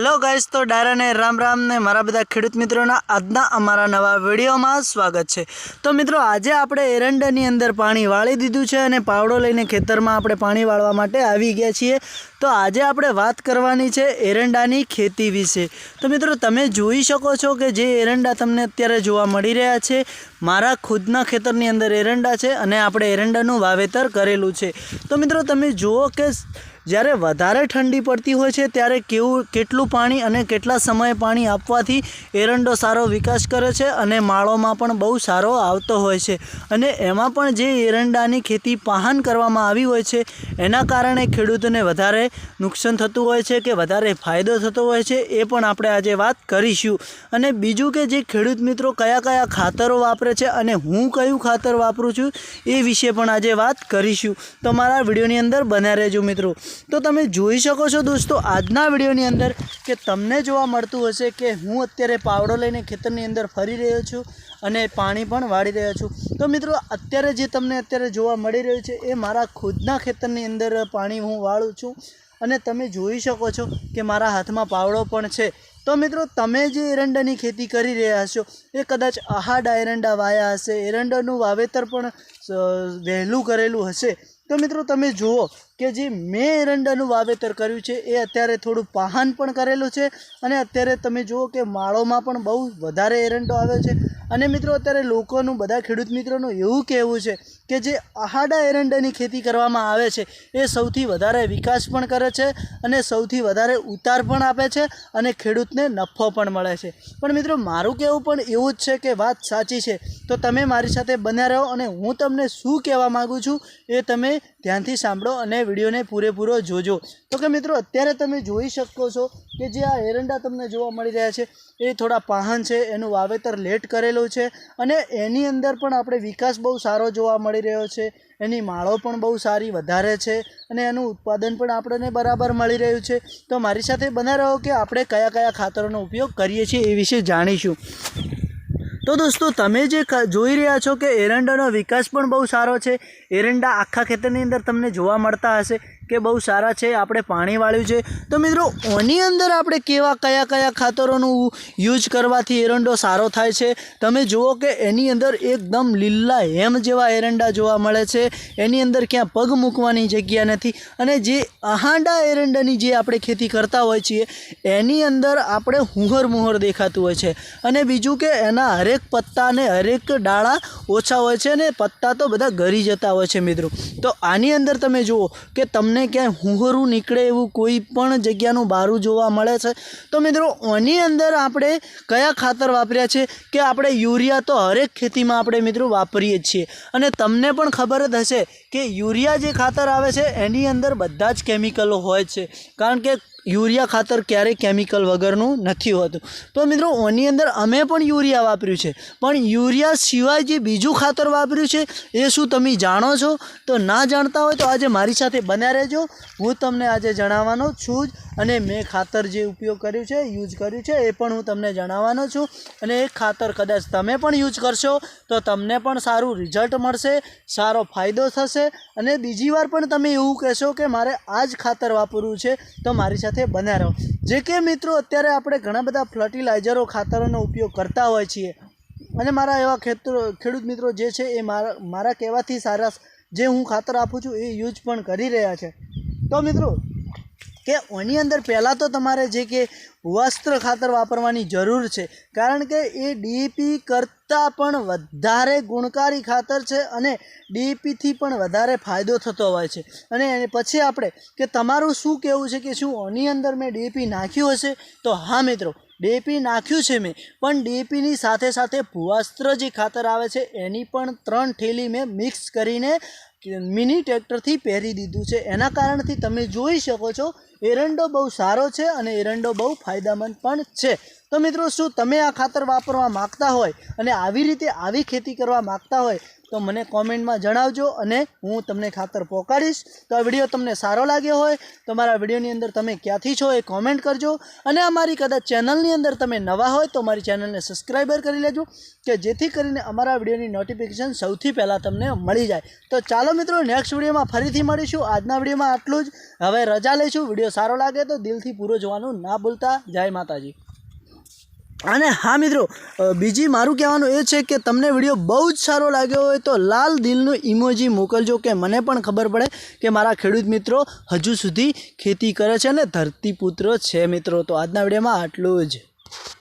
Hello guys, तो डायरा ने राम राम ने मारा बधा खेडूत मित्रों आजना अमारा नवा विडियो में स्वागत है। तो मित्रों, आज आपणे एरंडानी अंदर पाणी वाળી દીધું છે અને પાવડો લઈને ખેતરમાં આપણે પાણી વાળવા માટે આવી ગયા છીએ। તો આજે આપણે વાત કરવાની છે એરંડાની ખેતી વિશે। તો મિત્રો, તમે જોઈ શકો છો કે જે એરંડા તમને અત્યારે જોવા મળી રહ્યા છે, મારા ખુદના ખેતરની અંદર એરંડા છે અને આપણે એરંડાનું વાવેતર કરેલું છે। તો મિત્રો, તમે જુઓ કે જ્યારે વધારે ઠંડી પડતી હોય છે ત્યારે કેટલું પાણી અને કેટલા સમયે પાણી આપવાથી એરંડો સારો વિકાસ કરે છે અને માળોમાં પણ બહુ સારો આવતો હોય છે। અને એમાં પણ જે એરંડાની ખેતી પાહન કરવામાં આવી હોય છે એના કારણે ખેડૂતોને વધારે નુકસાન થતું હોય છે કે વધારે ફાયદો થતો હોય છે, એ પણ આપણે આજે વાત કરીશું। અને બીજું કે જે ખેડૂત મિત્રો કયા કયા ખાતરો વાપરે છે અને હું કયું ખાતર વાપરું છું એ વિશે પણ આજે વાત કરીશું। તો મારા વિડીયોની અંદર બન્યા રહેજો મિત્રો। तो તમે જોઈ શકો છો દોસ્તો, આજના વિડીયોની અંદર કે તમને જોવા મળતું હશે કે હું અત્યારે પાવડો લઈને ખેતરની અંદર ફરી રહ્યો છું અને પાણી પણ વાળી રહ્યો છું। તો મિત્રો, અત્યારે જે તમને અત્યારે જોવા મળી રહ્યું છે એ મારા ખુદના ખેતરની અંદર પાણી હું વાળું છું અને તમે જોઈ શકો છો કે મારા હાથમાં પાવડો પણ છે। તો મિત્રો, તમે જે એરંડાની ખેતી કરી રહ્યા છો એ કદાચ આહાડા એરંડા વાયા હશે, એરંડાનું વાવેતર પણ વહેલું કરેલું હશે। તો મિત્રો, તમે જુઓ કે જે મેં એરંડાનું વાવેતર કર્યું છે એ અત્યારે થોડું પાહન પણ કરેલું છે અને અત્યારે તમે જુઓ કે માળોમાં પણ બહુ વધારે એરંડો આવે છે। અને મિત્રો, અત્યારે લોકોનું, બધા ખેડૂત મિત્રોનું એવું કહેવું છે કે જે આહાડા એરંડાની ખેતી કરવામાં આવે છે એ સૌથી વધારે વિકાસ પણ કરે છે અને સૌથી વધારે ઉતાર પણ આપે છે અને ખેડૂતને નફો પણ મળે છે। પણ મિત્રો, મારું કહેવું પણ એવું જ છે કે વાત સાચી છે, તો તમે મારી સાથે બન્યા રહો અને હું તમને શું કહેવા માગું છું એ તમે ધ્યાનથી સાંભળો અને વિડીયોને પૂરેપૂરો જોજો। તો કે મિત્રો, અત્યારે તમે જોઈ શકો છો કે જે આ એરંડા તમને જોવા મળી રહ્યા છે એ થોડા પાહન છે, એનું વાવેતર લેટ કરેલું છે અને એની અંદર પણ આપણે વિકાસ બહુ સારો જોવા મળી રહ્યો છે, એની માળો પણ બહુ સારી વધારે છે અને એનું ઉત્પાદન પણ આપણને બરાબર મળી રહ્યું છે। તો મારી સાથે બના રહો કે આપણે કયા કયા ખાતરોનો ઉપયોગ કરીએ છીએ એ વિશે જાણીશું। તો દોસ્તો, તમે જે જોઈ રહ્યા છો કે એરંડાનો વિકાસ પણ બહુ સારો છે। એરંડા આખા ખેતરની અંદર તમને જોવા મળતા હશે કે બહુ સારા છે, આપણે પાણી વાળ્યું છે। તો મિત્રો, આની અંદર આપણે કયા કયા ખાતરોનું યુઝ કરવાથી એરંડો સારો થાય છે, તમે જુઓ કે એની અંદર એકદમ લીલા હેમ જેવા એરંડા જોવા મળે છે, એની અંદર ક્યાં પગ મૂકવાની જગ્યા નથી અને જે આહાડા એરંડાની જે આપણે ખેતી કરતા હોય છીએ એની અંદર આપણે હુંહર દેખાતું હોય છે। અને બીજું કે એના હરેક પત્તા ને હરેક ડાળા ઓછા હોય છે અને પત્તા તો બધા ગરી જતા હોય છે મિત્રો। તો આની અંદર તમે જુઓ કે તમને ક્યાંય હુંહરું નીકળે એવું કોઈ પણ જગ્યાનું બારું જોવા મળે છે। તો મિત્રો, આની અંદર આપણે કયા ખાતર વાપર્યા છે કે આપણે યુરિયા તો હરેક ખેતીમાં આપણે મિત્રો વાપરીએ જ છીએ અને તમને પણ ખબર જ હશે કે યુરિયા જે ખાતર આવે છે એની અંદર બધા જ કેમિકલો હોય છે, કારણ કે યુરિયા ખાતર ક્યારેય કેમિકલ વગરનું નથી હોતું। તો મિત્રો, આની અંદર અમે પણ યુરિયા વાપર્યું છે, પણ યુરિયા સિવાય જે બીજું ખાતર વાપર્યું છે એ શું તમે જાણો છો? તો ના જાણતા હોય તો આજે મારી સાથે બન્યા રહેજો, હું તમને આજે જણાવવાનો છું જ અને મેં ખાતર જે ઉપયોગ કર્યું છે, યુઝ કર્યું છે એ પણ હું તમને જણાવવાનો છું। અને એ ખાતર કદાચ તમે પણ યુઝ કરશો તો તમને પણ સારું રિઝલ્ટ મળશે, સારો ફાયદો થશે અને બીજી વાર પણ તમે એવું કહેશો કે મારે આ જ ખાતર વાપરવું છે, તો મારી સાથે બન્યા રહો। જે કે મિત્રો, અત્યારે આપણે ઘણા બધા ફર્ટિલાઇઝરો ખાતરોનો ઉપયોગ કરતા હોય છીએ અને મારા એવા ખેડૂત મિત્રો જે છે એ મારા કહેવાથી સારા જે હું ખાતર આપું છું એ યુઝ પણ કરી રહ્યા છે। તો મિત્રો, કે આની અંદર પહેલાં તો તમારે જે કે ભૂવસ્ત્ર ખાતર વાપરવાની જરૂર છે, કારણ કે એ ડીઈપી કરતાં પણ વધારે ગુણકારી ખાતર છે અને ડીઈપીથી પણ વધારે ફાયદો થતો હોય છે। અને પછી આપણે કે તમારું શું કહેવું છે કે શું આની અંદર મેં ડીઈપી નાખ્યું હશે? તો હા મિત્રો, ડીઈપી નાખ્યું છે મેં, પણ ડીઈપીની સાથે સાથે ભૂવસ્ત્ર જે ખાતર આવે છે એની પણ 3 થેલી મેં મિક્સ કરીને મિની ટ્રેક્ટરથી પહેરી દીધું છે। એના કારણથી તમે જોઈ શકો છો એરંડો બહુ સારો છે અને એરંડો બહુ ફાયદામંદ પણ છે। તો મિત્રો શું તમે આ ખાતર વાપરવા માગતા હોય અને આવી રીતે આવી ખેતી કરવા માગતા હોય તો મને કોમેન્ટમાં જણાવજો અને હું તમને ખાતર પહોંચાડીશ. તો આ વિડીયો તમને સારો લાગ્યો હોય તો મારા વિડીયોની અંદર તમે ક્યાંથી છો એ કોમેન્ટ કરજો અને અમારી કદાચ ચેનલની અંદર તમે નવા હોય તો મારી ચેનલને સબસ્ક્રાઈબર કરી લેજો કે જેથી કરીને અમારા વિડીયોની નોટિફિકેશન સૌથી પહેલાં તમને મળી જાય. તો ચાલો મિત્રો નેક્સ્ટ વિડીયોમાં ફરીથી મળીશું. આજના વિડીયોમાં આટલું જ. હવે રજા લઈશું. વિડીયો સારો લાગે તો દિલથી પૂરો જોવાનું ના ભૂલતા. જય માતાજી. અને હા મિત્રો, બીજી મારું કહેવાનું એ છે કે તમને વિડીયો બહુ જ સારો લાગ્યો હોય તો લાલ દિલનું ઇમોજી મોકલજો કે મને પણ ખબર પડે કે મારા ખેડૂત મિત્રો હજુ સુધી ખેતી કરે છે અને ધરતીપુત્ર છે મિત્રો. તો આજના વિડીયોમાં આટલું જ.